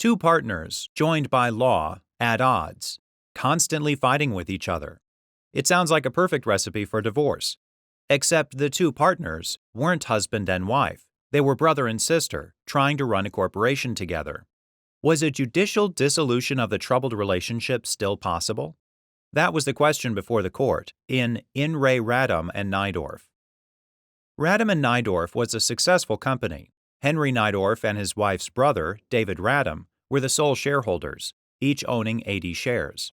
Two partners, joined by law, at odds, constantly fighting with each other. It sounds like a perfect recipe for divorce. Except the two partners weren't husband and wife. They were brother and sister, trying to run a corporation together. Was a judicial dissolution of the troubled relationship still possible? That was the question before the court in re Radom and Neidorff. Radom and Neidorff was a successful company. Henry Neidorff and his wife's brother, David Radom, were the sole shareholders, each owning 80 shares.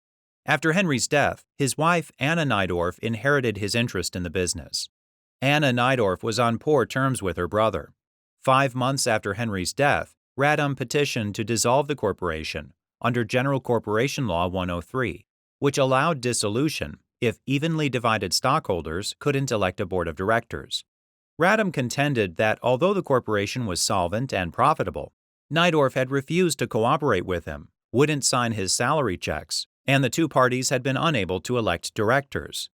After Henry's death, his wife, Anna Neidorff, inherited his interest in the business. Anna Neidorff was on poor terms with her brother. 5 months after Henry's death, Radom petitioned to dissolve the corporation under General Corporation Law 103, which allowed dissolution if evenly divided stockholders couldn't elect a board of directors. Radom contended that although the corporation was solvent and profitable, Neidorff had refused to cooperate with him, wouldn't sign his salary checks, and the two parties had been unable to elect directors.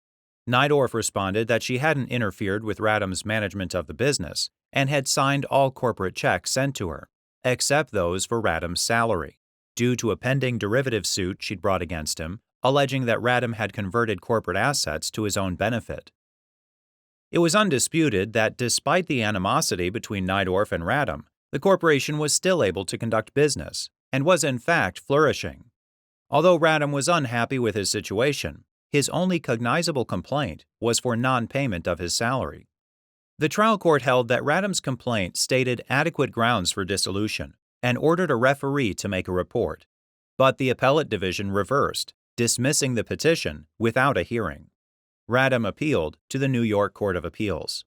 Neidorff responded that she hadn't interfered with Radom's management of the business and had signed all corporate checks sent to her, except those for Radom's salary, due to a pending derivative suit she'd brought against him, alleging that Radom had converted corporate assets to his own benefit. It was undisputed that despite the animosity between Neidorff and Radom, the corporation was still able to conduct business and was in fact flourishing. Although Radom was unhappy with his situation, his only cognizable complaint was for non-payment of his salary. The trial court held that Radom's complaint stated adequate grounds for dissolution and ordered a referee to make a report, but the appellate division reversed, dismissing the petition without a hearing. Radom appealed to the New York Court of Appeals.